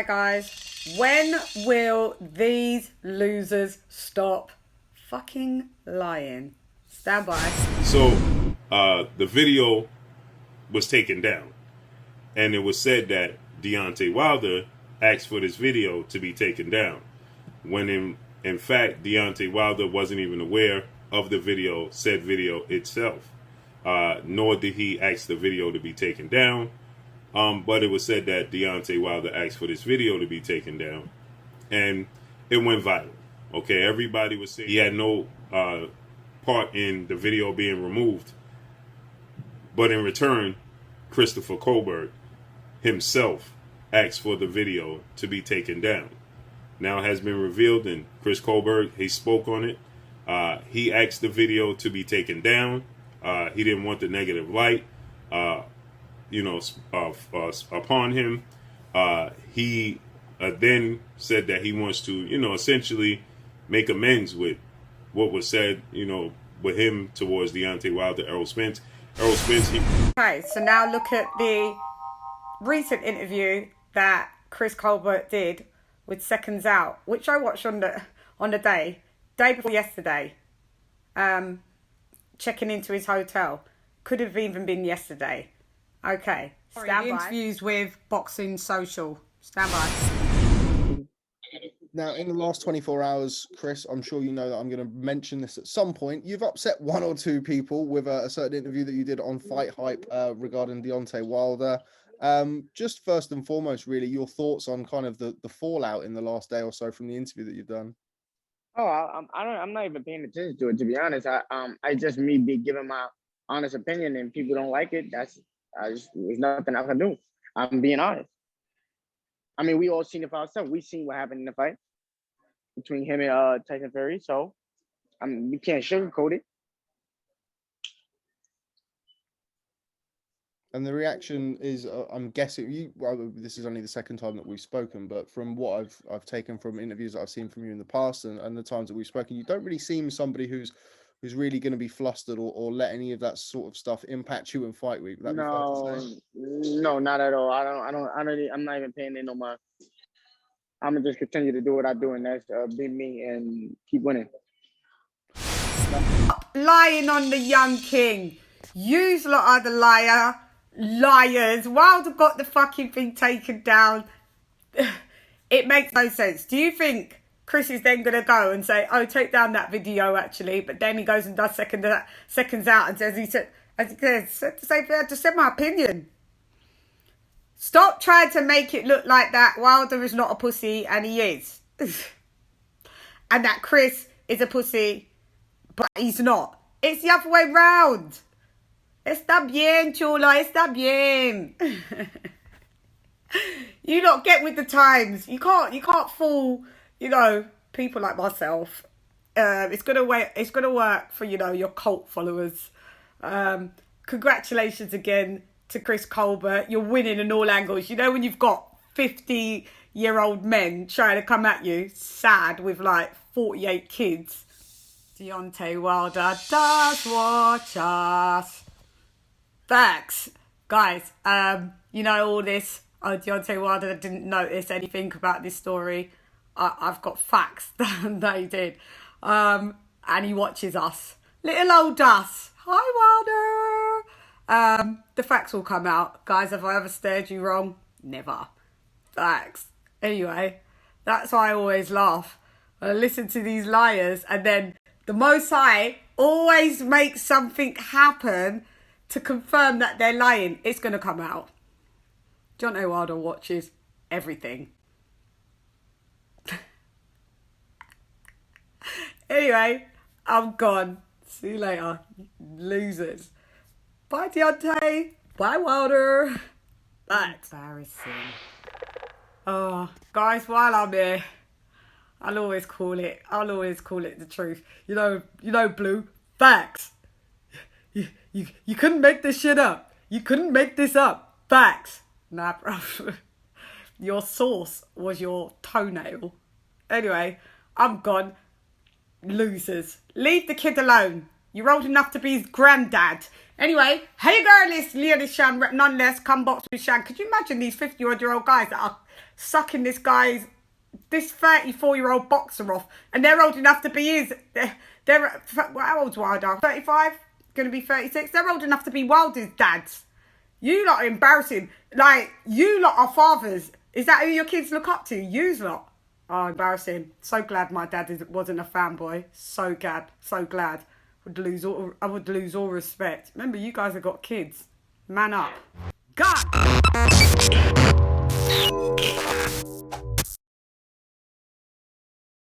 guys, when will these losers stop fucking lying? Stand by. So the video was taken down, and it was said that Deontay Wilder asked for this video to be taken down, when in fact Deontay Wilder wasn't even aware of the video, said video itself, nor did he ask the video to be taken down. But it was said that Deontay Wilder asked for this video to be taken down, and it went viral. Okay, everybody was saying he had no part in the video being removed, but in return, Christopher Colbert himself asked for the video to be taken down. Now it has been revealed, and Chris Colbert, he spoke on it. He asked the video to be taken down. He didn't want the negative light, upon him. He then said that he wants to, essentially make amends with what was said, with him towards Deontay Wilder, Errol Spence. Okay, so now look at the recent interview that Chris Colbert did with Seconds Out, which I watched on the day before yesterday. Checking into his hotel. Could have even been yesterday. Okay, stand by. Interviews with Boxing Social. Stand by. Now, in the last 24 hours, Chris, I'm sure you know that I'm going to mention this at some point. You've upset one or two people with a certain interview that you did on Fight Hype regarding Deontay Wilder. Just first and foremost, really, your thoughts on kind of the fallout in the last day or so from the interview that you've done. Oh, I'm not even paying attention to it, to be honest. I just me be giving my honest opinion, and people don't like it. There's nothing I can do. I'm being honest. I mean, we all seen it for ourselves. We seen what happened in the fight between him and Tyson Fury. So, we can't sugarcoat it. And the reaction is, I'm guessing this is only the second time that we've spoken, but from what I've taken from interviews that I've seen from you in the past and the times that we've spoken, you don't really seem somebody who's really going to be flustered or let any of that sort of stuff impact you in fight week. Would that be fair to say? No, not at all. I'm not even paying it no mind. I'm gonna just continue to do what I do, and that's be me and keep winning. Lying on the young king. Yous lot are the liars. Wilder got the fucking thing taken down. It makes no sense. Do you think Chris is then going to go and say, oh, take down that video, actually? But then he goes and does seconds out and says, I just said my opinion. Stop trying to make it look like that Wilder is not a pussy, and he is. And that Chris is a pussy, but he's not. It's the other way round. Está bien, chula, está bien. You not get with the times. You can't fool, people like myself. It's gonna work for, your cult followers. Congratulations again to Chris Colbert. You're winning in all angles. When you've got 50-year-old men trying to come at you, sad with like 48 kids. Deontay Wilder does watch us. Facts. Guys, all this, Deontay Wilder didn't notice anything about this story. I've got facts that he did. And he watches us. Little old us. Hi, Wilder. The facts will come out. Guys, have I ever stared you wrong? Never. Facts. Anyway, that's why I always laugh. I listen to these liars, and then the Most High always makes something happen to confirm that they're lying. It's going to come out. Deontay Wilder watches everything. Anyway, I'm gone. See you later, losers. Bye, Deontay. Bye, Wilder. That's embarrassing. Oh, guys, while I'm here, I'll always call it the truth. Blue, facts. You couldn't make this shit up. You couldn't make this up. Facts. Nah, bro. Your source was your toenail. Anyway, I'm gone. Losers. Leave the kid alone. You're old enough to be his granddad. Anyway, hey girl, it's LadyChann, nonetheless, come box with Shan. Could you imagine these 50-odd-year-old guys that are sucking this 34-year-old boxer off, and they're old enough to be his, how old's Wilder? 35? Gonna be 36? They're old enough to be Wilder's dads. You lot are embarrassing. Like, you lot are fathers. Is that who your kids look up to? Yous lot. Oh, embarrassing. So glad my dad wasn't a fanboy. So glad. So glad. I would lose all respect. Remember, you guys have got kids. Man up. God.